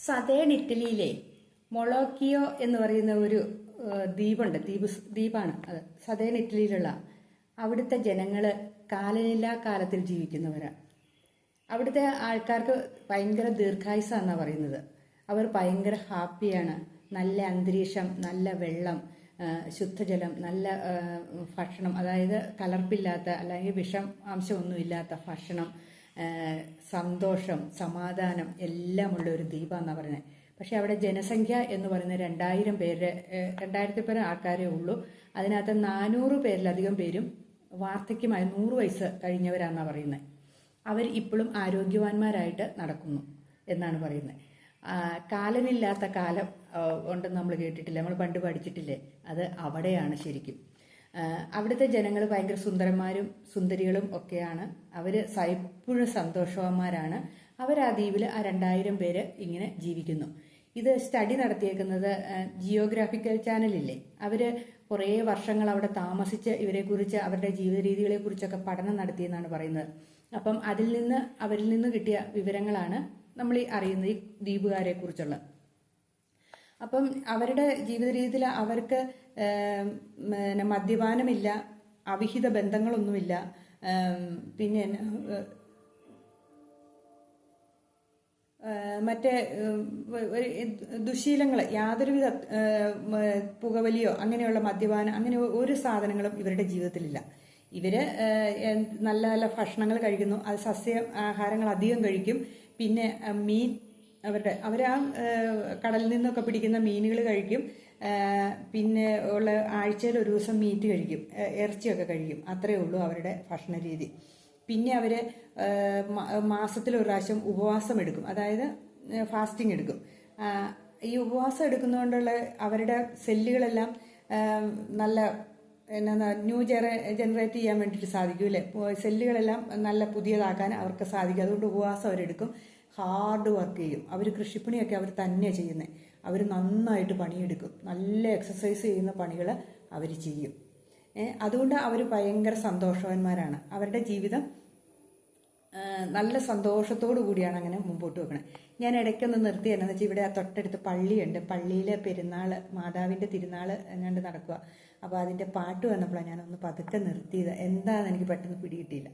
Southern ഇറ്റലിയിലെ മൊളോക്കിയോ എന്ന് പറയുന്ന ഒരു ദ്വീപുണ്ട്. ദ്വീപാണ് അത്. സതേൺ ഇറ്റലിയിലുള്ള അവിടുത്തെ ജനങ്ങള് കാലനില്ലാ കാലത്തിൽ ജീവിക്കുന്നവരാണ്. അവിടുത്തെ ആൾക്കാർക്ക് ഭയങ്കര ദീർഘായുസാന്നാണ് പറയുന്നത്. അവർ ഭയങ്കര ഹാപ്പിയാണ്. നല്ല അന്തരീക്ഷം, നല്ല വെള്ളം, ശുദ്ധജലം, നല്ല ഭക്ഷണം, അതായത് കലർപ്പില്ലാത്ത അല്ലെങ്കിൽ വിഷം അംശമൊന്നുമില്ലാത്ത ഭക്ഷണം, സന്തോഷം, സമാധാനം എല്ലാമുള്ള ഒരു ദ്വീപാന്നാണ് പറയുന്നത്. പക്ഷെ അവിടെ ജനസംഖ്യ എന്ന് പറയുന്നത് 2000 പേരെ ആൾക്കാരേ ഉള്ളൂ. അതിനകത്ത് 400 പേരിലധികം പേരും വാർദ്ധക്യമായ 100 വയസ്സ് കഴിഞ്ഞവരാണെന്നാണ് പറയുന്നത്. അവർ ഇപ്പോഴും ആരോഗ്യവാന്മാരായിട്ട് നടക്കുന്നു എന്നാണ് പറയുന്നത്. കാലനില്ലാത്ത കാലം ഉണ്ടെന്ന് നമ്മൾ കേട്ടിട്ടില്ലേ, നമ്മൾ പണ്ട് പഠിച്ചിട്ടില്ലേ? അത് അവിടെയാണ് ശരിക്കും. അവിടുത്തെ ജനങ്ങൾ ഭയങ്കര സുന്ദരന്മാരും സുന്ദരികളും ഒക്കെയാണ്. അവർ എപ്പോഴും സന്തോഷവാന്മാരാണ്. അവർ ആ ദ്വീപിൽ ആ 2000 പേര് ഇങ്ങനെ ജീവിക്കുന്നു. ഇത് സ്റ്റഡി നടത്തിയേക്കുന്നത് ജിയോഗ്രാഫിക്കൽ ചാനലില്ലേ, അവർ കുറേ വർഷങ്ങൾ അവിടെ താമസിച്ച് ഇവരെക്കുറിച്ച്, അവരുടെ ജീവിത രീതികളെക്കുറിച്ചൊക്കെ പഠനം നടത്തിയെന്നാണ് പറയുന്നത്. അപ്പം അവരിൽ നിന്ന് കിട്ടിയ വിവരങ്ങളാണ് നമ്മൾ ഈ അറിയുന്നത്, ഈ ദ്വീപുകാരെ കുറിച്ചുള്ള. അപ്പം അവരുടെ ജീവിത രീതിയിൽ അവർക്ക് മദ്യപാനമില്ല, അവിഹിത ബന്ധങ്ങളൊന്നുമില്ല, പിന്നെ മറ്റേ ദുശീലങ്ങൾ, യാതൊരുവിധ പുകവലിയോ അങ്ങനെയുള്ള മദ്യപാനം അങ്ങനെ ഒരു സാധനങ്ങളും ഇവരുടെ ജീവിതത്തിലില്ല. ഇവര് നല്ല നല്ല ഭക്ഷണങ്ങൾ കഴിക്കുന്നു, അത് സസ്യ ആഹാരങ്ങൾ അധികം കഴിക്കും. പിന്നെ മീൻ, അവർ ആ കടലിൽ നിന്നൊക്കെ പിടിക്കുന്ന മീനുകൾ കഴിക്കും. പിന്നെ ഉള്ള ആഴ്ചയിൽ ഒരു ദിവസം മീറ്റ് കഴിക്കും, ഇറച്ചിയൊക്കെ കഴിക്കും. അത്രയേ ഉള്ളൂ അവരുടെ ഭക്ഷണ രീതി. പിന്നെ അവർ മാസത്തിൽ ഒരു പ്രാവശ്യം ഉപവാസം എടുക്കും, അതായത് ഫാസ്റ്റിംഗ് എടുക്കും. ഈ ഉപവാസം എടുക്കുന്നതുകൊണ്ടുള്ള അവരുടെ സെല്ലുകളെല്ലാം നല്ല ജനറേറ്റ് ചെയ്യാൻ വേണ്ടിയിട്ട് സാധിക്കും അല്ലേ. സെല്ലുകളെല്ലാം നല്ല പുതിയതാക്കാൻ അവർക്ക് സാധിക്കും. അതുകൊണ്ട് ഉപവാസം അവരെടുക്കും, ഹാർഡ് വർക്ക് ചെയ്യും. അവർ കൃഷിപ്പണിയൊക്കെ അവർ തന്നെ ചെയ്യുന്നത്. അവർ നന്നായിട്ട് പണിയെടുക്കും, നല്ല എക്സസൈസ് ചെയ്യുന്ന പണികൾ അവർ ചെയ്യും. അതുകൊണ്ട് അവർ ഭയങ്കര സന്തോഷവാന്മാരാണ്. അവരുടെ ജീവിതം നല്ല സന്തോഷത്തോടു കൂടിയാണ് അങ്ങനെ മുമ്പോട്ട് വെക്കണത്. ഞാൻ ഇടയ്ക്കൊന്ന് നിർത്തി എന്നാന്ന് വെച്ചാൽ ഇവിടെ തൊട്ടടുത്ത് പള്ളിയുണ്ട്. പള്ളിയിലെ പെരുന്നാൾ, മാതാവിൻ്റെ തിരുനാൾ എങ്ങാണ്ട് നടക്കുക. അപ്പോൾ അതിൻ്റെ പാട്ട് വന്നപ്പോഴാണ് ഞാനൊന്ന് പതുക്കെ നിർത്തിയത്. എന്താണെന്ന് എനിക്ക് പെട്ടെന്ന് പിടികിട്ടിയില്ല.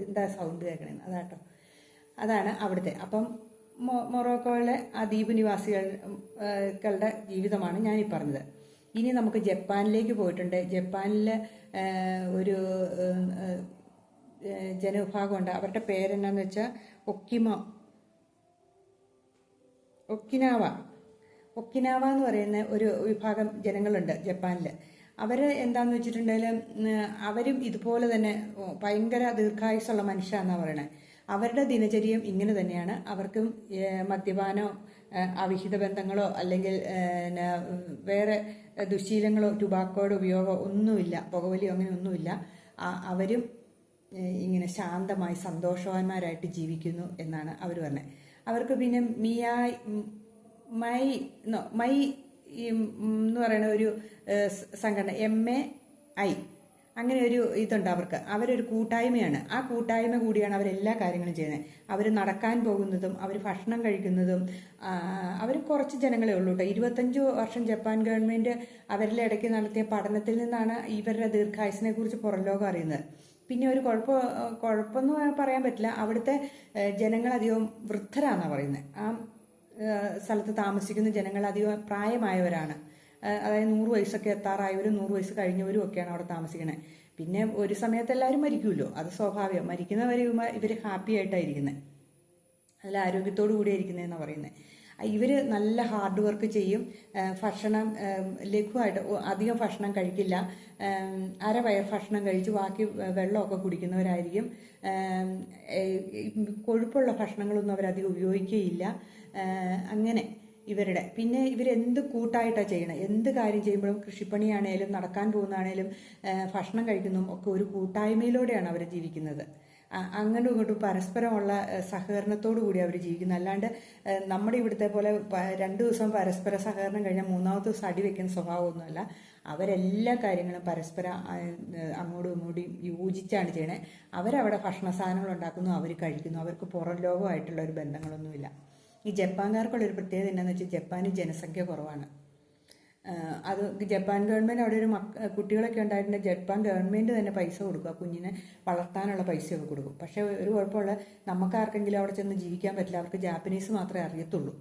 എന്താ സൗണ്ട് കേൾക്കണേന്ന്. അതാണ് അവിടുത്തെ. അപ്പം മൊറോക്കോയിലെ ആ ദ്വീപ് നിവാസികളുടെ ജീവിതമാണ് ഞാനീ പറഞ്ഞത്. ഇനി നമുക്ക് ജപ്പാനിലേക്ക് പോയിട്ടുണ്ട്. ജപ്പാനിലെ ഒരു ജനവിഭാഗമുണ്ട്. അവരുടെ പേരെന്നാന്ന് വെച്ചാൽ ഒക്കിനാവ എന്ന് പറയുന്ന ഒരു വിഭാഗം ജനങ്ങളുണ്ട് ജപ്പാനിൽ. അവർ എന്താന്ന് വെച്ചിട്ടുണ്ടെങ്കിൽ അവരും ഇതുപോലെ തന്നെ ഭയങ്കര ദീർഘായുസുള്ള മനുഷ്യരാണെന്നാണ് പറയണത്. അവരുടെ ദിനചര്യയും ഇങ്ങനെ തന്നെയാണ്. അവർക്കും മദ്യപാനോ അവിഹിത ബന്ധങ്ങളോ അല്ലെങ്കിൽ വേറെ ദുശീലങ്ങളോ ടുബാക്കോയുടെ ഉപയോഗമോ ഒന്നുമില്ല, പുകവലിയോ അങ്ങനെ ഒന്നുമില്ല. അവരും ഇങ്ങനെ ശാന്തമായി സന്തോഷവാന്മാരായിട്ട് ജീവിക്കുന്നു എന്നാണ് അവർ പറഞ്ഞത്. അവർക്ക് പിന്നെ മൈ എന്ന് പറയുന്ന ഒരു സംഘടന, MAI, അങ്ങനെ ഒരു ഇതുണ്ട് അവർക്ക്. അവരൊരു കൂട്ടായ്മയാണ്. ആ കൂട്ടായ്മ കൂടിയാണ് അവരെല്ലാ കാര്യങ്ങളും ചെയ്യുന്നത്. അവർ നടക്കാൻ പോകുന്നതും അവർ ഭക്ഷണം കഴിക്കുന്നതും. അവർ കുറച്ച് ജനങ്ങളെ ഉള്ളൂ കേട്ടോ. 25 വർഷം ജപ്പാൻ ഗവൺമെന്റ് അവരിലെ ഇടയ്ക്ക് നടത്തിയ പഠനത്തിൽ നിന്നാണ് ഇവരുടെ ദീർഘായുസിനെ കുറിച്ച് പുറം ലോകം അറിയുന്നത്. പിന്നെ ഒരു കുഴപ്പമൊന്നും പറയാൻ പറ്റില്ല. അവിടുത്തെ ജനങ്ങളധികം വൃദ്ധരാണെന്നാണ് പറയുന്നത്. ആ സ്ഥലത്ത് താമസിക്കുന്ന ജനങ്ങൾ അധികം പ്രായമായവരാണ്. അതായത് 100 വയസ്സൊക്കെ എത്താറായവരും 100 വയസ്സ് കഴിഞ്ഞവരും ഒക്കെയാണ് അവിടെ താമസിക്കുന്നത്. പിന്നെ ഒരു സമയത്ത് എല്ലാവരും മരിക്കുമല്ലോ, അത് സ്വാഭാവികം. മരിക്കുന്നവരെ ഇവർ ഹാപ്പി ആയിട്ടായിരിക്കുന്നത്, നല്ല ആരോഗ്യത്തോടു കൂടിയായിരിക്കുന്നതെന്നാണ് പറയുന്നത്. ഇവർ നല്ല ഹാർഡ് വർക്ക് ചെയ്യും. ഭക്ഷണം ലഘുവായിട്ട് അധികം ഭക്ഷണം കഴിക്കില്ല. അരവയർ ഭക്ഷണം കഴിച്ച് ബാക്കി വെള്ളമൊക്കെ കുടിക്കുന്നവരായിരിക്കും. കൊഴുപ്പുള്ള ഭക്ഷണങ്ങളൊന്നും അവരധികം ഉപയോഗിക്കുകയില്ല. അങ്ങനെ ഇവരുടെ പിന്നെ ഇവരെന്ത് കൂട്ടായിട്ടാണ് ചെയ്യണം. എന്ത് കാര്യം ചെയ്യുമ്പോഴും, കൃഷിപ്പണിയാണേലും നടക്കാൻ പോകുന്നതാണേലും ഭക്ഷണം കഴിക്കുന്നതും ഒക്കെ ഒരു കൂട്ടായ്മയിലൂടെയാണ് അവർ ജീവിക്കുന്നത്. അങ്ങോട്ടും ഇങ്ങോട്ടും പരസ്പരമുള്ള സഹകരണത്തോടു കൂടി അവർ ജീവിക്കുന്നത്. അല്ലാണ്ട് നമ്മുടെ ഇവിടുത്തെ പോലെ 2 ദിവസം പരസ്പര സഹകരണം കഴിഞ്ഞാൽ 3ാമത്തെ ദിവസം അടിവെക്കുന്ന സ്വഭാവമൊന്നുമല്ല. അവരെല്ലാ കാര്യങ്ങളും പരസ്പരം അങ്ങോട്ടും ഇങ്ങോട്ടും യോജിച്ചാണ് ചെയ്യണത്. അവരവിടെ ഭക്ഷണ സാധനങ്ങൾ ഉണ്ടാക്കുന്നു, അവർ കഴിക്കുന്നു. അവർക്ക് പുറം ലോകമായിട്ടുള്ള ഒരു ബന്ധങ്ങളൊന്നുമില്ല. ഈ ജപ്പാൻകാർക്കുള്ളൊരു പ്രത്യേകത എന്താണെന്ന് വെച്ചാൽ ജപ്പാനിൽ ജനസംഖ്യ കുറവാണ്. അത് ജപ്പാൻ ഗവൺമെൻറ് അവിടെ ഒരു കുട്ടികളൊക്കെ ഉണ്ടായിട്ടുണ്ടെങ്കിൽ ജപ്പാൻ ഗവൺമെൻറ് തന്നെ പൈസ കൊടുക്കും, ആ കുഞ്ഞിനെ വളർത്താനുള്ള പൈസയൊക്കെ കൊടുക്കും. പക്ഷേ ഒരു കുഴപ്പമുള്ള നമുക്കാർക്കെങ്കിലും അവിടെ ചെന്ന് ജീവിക്കാൻ പറ്റില്ല. അവർക്ക് ജാപ്പനീസ് മാത്രമേ അറിയത്തുള്ളൂ.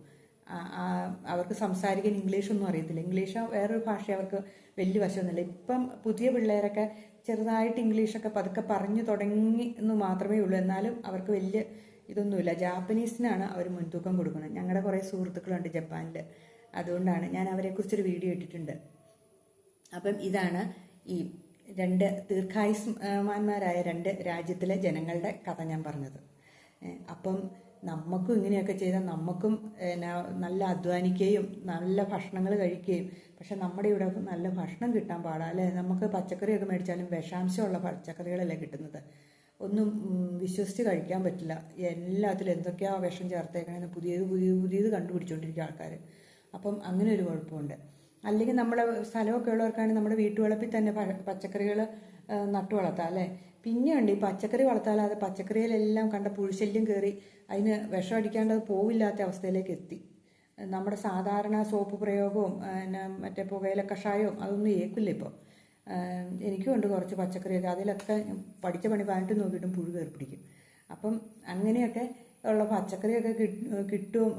അവർക്ക് സംസാരിക്കാൻ ഇംഗ്ലീഷൊന്നും അറിയത്തില്ല. ഇംഗ്ലീഷ് വേറൊരു ഭാഷ അവർക്ക് വലിയ വശമൊന്നുമില്ല. ഇപ്പം പുതിയ പിള്ളേരൊക്കെ ചെറുതായിട്ട് ഇംഗ്ലീഷൊക്കെ പതുക്കെ പറഞ്ഞു തുടങ്ങി എന്ന് മാത്രമേ ഉള്ളൂ. എന്നാലും അവർക്ക് വലിയ ഇതൊന്നുമില്ല. ജാപ്പനീസിനാണ് അവർ മുൻതൂക്കം കൊടുക്കുന്നത്. ഞങ്ങളുടെ കുറേ സുഹൃത്തുക്കളുണ്ട് ജപ്പാനിൽ, അതുകൊണ്ടാണ് ഞാൻ അവരെക്കുറിച്ചൊരു വീഡിയോ ഇട്ടിട്ടുണ്ട്. അപ്പം ഇതാണ് ഈ രണ്ട് ദീർഘായുസ്മാന്മാരായ രണ്ട് രാജ്യത്തിലെ ജനങ്ങളുടെ കഥ ഞാൻ പറഞ്ഞത്. അപ്പം നമുക്കും ഇങ്ങനെയൊക്കെ ചെയ്താൽ നമുക്കും നല്ല അധ്വാനിക്കുകയും നല്ല ഭക്ഷണങ്ങൾ കഴിക്കുകയും, പക്ഷെ നമ്മുടെ ഇവിടെ നല്ല ഭക്ഷണം കിട്ടാൻ പാടാ അല്ലേ? നമുക്ക് പച്ചക്കറിയൊക്കെ മേടിച്ചാലും വിഷാംശമുള്ള പച്ചക്കറികളല്ലേ കിട്ടുന്നത്. ഒന്നും വിശ്വസിച്ച് കഴിക്കാൻ പറ്റില്ല. എല്ലാത്തിലും എന്തൊക്കെയാണ് വിഷം ചേർത്തേക്കണേന്ന് പുതിയത് കണ്ടുപിടിച്ചുകൊണ്ടിരിക്കുക ആൾക്കാർ. അപ്പം അങ്ങനെ ഒരു കുഴപ്പമുണ്ട്. അല്ലെങ്കിൽ നമ്മുടെ സ്ഥലമൊക്കെ ഉള്ളവർക്കാണെങ്കിൽ നമ്മുടെ വീട്ടുവളപ്പിൽ തന്നെ പച്ചക്കറികൾ നട്ടു വളർത്താം അല്ലേ? പിന്നെയുണ്ട് ഈ പച്ചക്കറി വളർത്താതെ പച്ചക്കറിയിലെല്ലാം കണ്ട പുഴുശല്യം കയറി അതിന് വിഷം അടിക്കാണ്ടത് പോവില്ലാത്ത അവസ്ഥയിലേക്ക് എത്തി. നമ്മുടെ സാധാരണ സോപ്പ് പ്രയോഗവും മറ്റേ പുകയില കഷായവും അതൊന്നും ഏക്കില്ല ഇപ്പോൾ. എനിക്കും ഉണ്ട് കുറച്ച് പച്ചക്കറിയൊക്കെ, അതിലൊക്കെ പഠിച്ച പണി പാനിട്ട് നോക്കിയിട്ടും പുഴു കയറി പിടിക്കും. അപ്പം അങ്ങനെയൊക്കെ ഉള്ള പച്ചക്കറിയൊക്കെ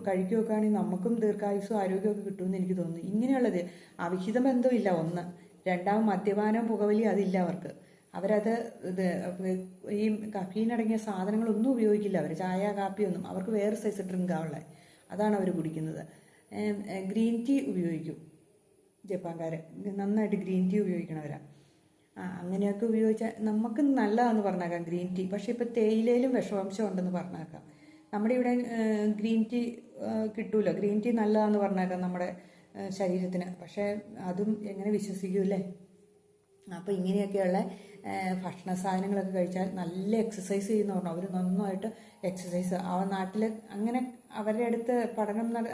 കഴിക്കുകയൊക്കെ ആണെങ്കിൽ നമുക്കും ദീർഘായുസ്സും ആരോഗ്യമൊക്കെ കിട്ടുമെന്ന് എനിക്ക് തോന്നുന്നു. ഇങ്ങനെയുള്ളത് അവിഹിത ബന്ധമില്ല. ഒന്ന്, രണ്ടാമത് മദ്യപാനം പുകവലി അതില്ല അവർക്ക്. അവരത് ഈ കഫീനടങ്ങിയ സാധനങ്ങളൊന്നും ഉപയോഗിക്കില്ല. അവർ ചായ കാപ്പിയൊന്നും, അവർക്ക് വേറെ സൈസ് ഡ്രിങ്കാവുള്ളത്, അതാണ് അവർ കുടിക്കുന്നത്. ഗ്രീൻ ടീ ഉപയോഗിക്കും ജപ്പാൻകാർ, നന്നായിട്ട് ഗ്രീൻ ടീ ഉപയോഗിക്കണവരാ. അങ്ങനെയൊക്കെ ഉപയോഗിച്ചാൽ നമുക്ക് നല്ലതാണെന്ന് പറഞ്ഞേക്കാം ഗ്രീൻ ടീ. പക്ഷേ ഇപ്പോൾ തേയിലയിലും വിഷാംശം ഉണ്ടെന്ന് പറഞ്ഞേക്കാം. നമ്മുടെ ഇവിടെ ഗ്രീൻ ടീ കിട്ടൂല. ഗ്രീൻ ടീ നല്ലതാണെന്ന് പറഞ്ഞേക്കാം നമ്മുടെ ശരീരത്തിന്. പക്ഷേ അതും എങ്ങനെ വിശ്വസിക്കൂല്ലേ? അപ്പോൾ ഇങ്ങനെയൊക്കെയുള്ള ഭക്ഷണ സാധനങ്ങളൊക്കെ കഴിച്ചാൽ നല്ല എക്സസൈസ് ചെയ്യുന്ന പറഞ്ഞു. അവർ നന്നായിട്ട് എക്സസൈസ് ആ നാട്ടിൽ അങ്ങനെ അവരുടെ അടുത്ത്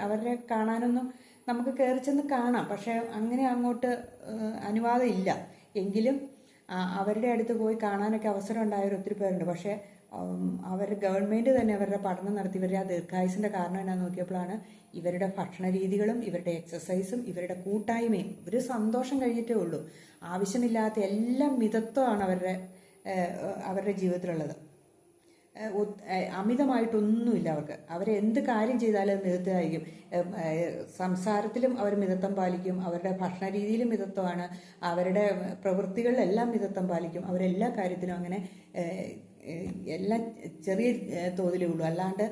അവരെ കാണാനൊന്നും നമുക്ക് കയറി ചെന്ന് കാണാം. പക്ഷേ അങ്ങനെ അങ്ങോട്ട് അനുവാദം ഇല്ല. എങ്കിലും അവരുടെ അടുത്ത് പോയി കാണാനൊക്കെ അവസരം ഉണ്ടായവർ ഒത്തിരി പേരുണ്ട്. പക്ഷേ അവരുടെ ഗവൺമെൻറ് തന്നെ അവരുടെ പഠനം നടത്തി ഇവരുടെ ആ ദീർഘായുസിൻ്റെ കാരണം എന്നാന്ന് നോക്കിയപ്പോഴാണ് ഇവരുടെ ഭക്ഷണ രീതികളും ഇവരുടെ എക്സസൈസും ഇവരുടെ കൂട്ടായ്മയും. ഒരു സന്തോഷം കഴിഞ്ഞിട്ടേ ഉള്ളൂ. ആവശ്യമില്ലാത്ത എല്ലാം മിതത്വമാണ് അവരുടെ ജീവിതത്തിലുള്ളത്. അമിതമായിട്ടൊന്നുമില്ല അവർക്ക്. അവരെന്ത് കാര്യം ചെയ്താലും അത് മിതത്വമായിരിക്കും. സംസാരത്തിലും അവർ മിതത്വം പാലിക്കും. അവരുടെ ഭക്ഷണ രീതിയിലും മിതത്വമാണ്. അവരുടെ പ്രവൃത്തികളിലെല്ലാം മിതത്വം പാലിക്കും. അവരെല്ലാ കാര്യത്തിലും അങ്ങനെ എല്ലാം ചെറിയ തോതിലേ ഉള്ളൂ. അല്ലാണ്ട്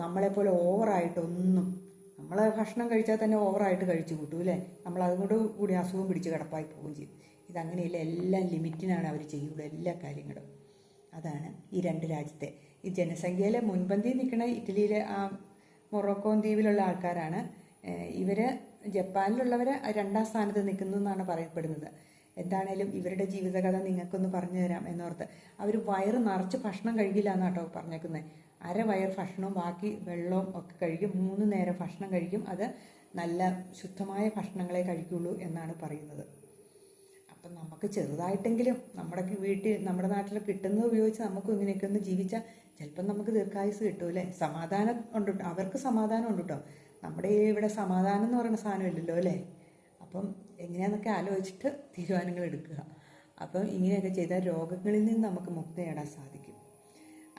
നമ്മളെപ്പോലെ ഓവറായിട്ടൊന്നും. നമ്മൾ ഭക്ഷണം കഴിച്ചാൽ തന്നെ ഓവറായിട്ട് കഴിച്ചു കൂട്ടും അല്ലേ? നമ്മൾ അതുകൊണ്ട് കൂടി അസുഖം പിടിച്ച് കിടപ്പായി പോവുകയും ചെയ്യും. ഇതങ്ങനെയില്ല, എല്ലാം ലിമിറ്റിനാണ് അവർ ചെയ്യുള്ളൂ എല്ലാ കാര്യങ്ങളും. അതാണ് ഈ രണ്ട് രാജ്യത്തെ ഈ ജനസംഖ്യയിലെ മുൻപന്തിയിൽ നിൽക്കുന്ന ഇറ്റലിയിലെ ആ മൊറോക്കോൻ ദ്വീപിലുള്ള ആൾക്കാരാണ്. ഇവർ ജപ്പാനിലുള്ളവർ രണ്ടാം സ്ഥാനത്ത് നിൽക്കുന്നു എന്നാണ് പറയപ്പെടുന്നത്. എന്താണേലും ഇവരുടെ ജീവിതകഥ നിങ്ങൾക്കൊന്ന് പറഞ്ഞു തരാം എന്നോർത്ത്. അവർ വയറ് നിറച്ച് ഭക്ഷണം കഴിക്കില്ല എന്നാട്ടോ പറഞ്ഞേക്കുന്നത്. അരവയർ ഭക്ഷണവും ബാക്കി വെള്ളവും ഒക്കെ കഴിക്കും. 3 നേരം ഭക്ഷണം കഴിക്കും. അത് നല്ല ശുദ്ധമായ ഭക്ഷണങ്ങളെ കഴിക്കുള്ളൂ എന്നാണ് പറയുന്നത്. അപ്പം നമുക്ക് ചെറുതായിട്ടെങ്കിലും നമ്മുടെ വീട്ടിൽ നമ്മുടെ നാട്ടിൽ കിട്ടുന്നത് ഉപയോഗിച്ച് നമുക്ക് ഇങ്ങനെയൊക്കെ ഒന്ന് ജീവിച്ചാൽ ചിലപ്പം നമുക്ക് ദീർഘായുസ് കിട്ടുമല്ലേ? സമാധാനം ഉണ്ട്, അവർക്ക് സമാധാനം ഉണ്ട് കേട്ടോ. നമ്മുടെ ഇവിടെ സമാധാനം എന്ന് പറയുന്ന സാധനമില്ലല്ലോ അല്ലേ? അപ്പം എങ്ങനെയാണെന്നൊക്കെ ആലോചിച്ചിട്ട് തീരുമാനങ്ങൾ എടുക്കുക. അപ്പം ഇങ്ങനെയൊക്കെ ചെയ്താൽ രോഗങ്ങളിൽ നിന്ന് നമുക്ക് മുക്തി നേടാൻ സാധിക്കും.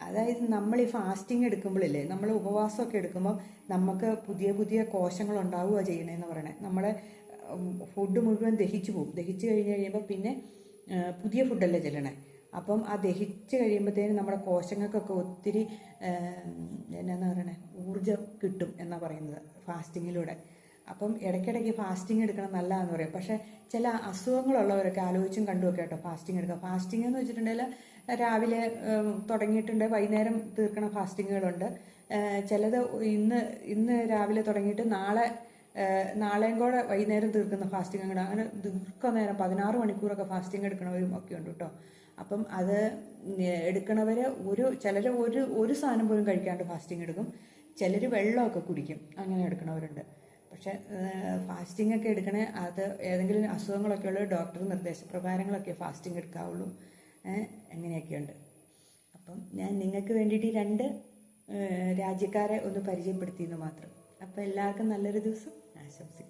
അതായത് നമ്മൾ ഈ ഫാസ്റ്റിംഗ് എടുക്കുമ്പോഴില്ലേ, നമ്മൾ ഉപവാസമൊക്കെ എടുക്കുമ്പോൾ നമുക്ക് പുതിയ പുതിയ കോശങ്ങൾ ഉണ്ടാവുക ചെയ്യണമെന്ന് പറയണേ. നമ്മളെ ഫുഡ് മുഴുവൻ ദഹിച്ചു പോകും. ദഹിച്ചു കഴിയുമ്പോൾ പിന്നെ പുതിയ ഫുഡല്ലേ ചെല്ലണേ. അപ്പം ആ ദഹിച്ച് കഴിയുമ്പോഴത്തേനും നമ്മുടെ കോശങ്ങൾക്കൊക്കെ ഒത്തിരി എന്നാന്ന് പറയണേ ഊർജം കിട്ടും എന്നാണ് പറയുന്നത് ഫാസ്റ്റിങ്ങിലൂടെ. അപ്പം ഇടയ്ക്കിടയ്ക്ക് ഫാസ്റ്റിംഗ് എടുക്കണം നല്ലതാണെന്ന് പറയും. പക്ഷേ ചില അസുഖങ്ങളുള്ളവരൊക്കെ ആലോചിച്ചും കണ്ടുമൊക്കെ കേട്ടോ ഫാസ്റ്റിംഗ് എടുക്കുക. ഫാസ്റ്റിംഗ് എന്ന് വെച്ചിട്ടുണ്ടെങ്കിൽ രാവിലെ തുടങ്ങിയിട്ടുണ്ട് വൈകുന്നേരം തീർക്കണ ഫാസ്റ്റിങ്ങുകളുണ്ട്. ചിലത് ഇന്ന് രാവിലെ തുടങ്ങിയിട്ട് നാളെയും കൂടെ വൈകുന്നേരം തീർക്കുന്ന ഫാസ്റ്റിംഗ് അങ്ങനെ ദീർഘനേരം 16 മണിക്കൂറൊക്കെ ഫാസ്റ്റിംഗ് എടുക്കണവരും ഒക്കെ ഉണ്ട് കേട്ടോ. അപ്പം അത് എടുക്കണവർ ചിലർ ഒരു സാധനം പോലും കഴിക്കാണ്ട് ഫാസ്റ്റിംഗ് എടുക്കും. ചിലർ വെള്ളമൊക്കെ കുടിക്കും, അങ്ങനെ എടുക്കണവരുണ്ട്. പക്ഷെ ഫാസ്റ്റിംഗ് ഒക്കെ എടുക്കണേ അത് ഏതെങ്കിലും അസുഖങ്ങളൊക്കെ ഉള്ള ഡോക്ടർ നിർദ്ദേശപ്രകാരങ്ങളൊക്കെ ഫാസ്റ്റിംഗ് എടുക്കാവുള്ളൂ. എങ്ങനെയൊക്കെയുണ്ട്. അപ്പം ഞാൻ നിങ്ങൾക്ക് വേണ്ടിയിട്ട് 2 രാജ്യക്കാരെ ഒന്ന് പരിചയപ്പെടുത്തിയെന്ന് മാത്രം. അപ്പോൾ എല്ലാവർക്കും നല്ലൊരു ദിവസം ആശംസിക്കുന്നു.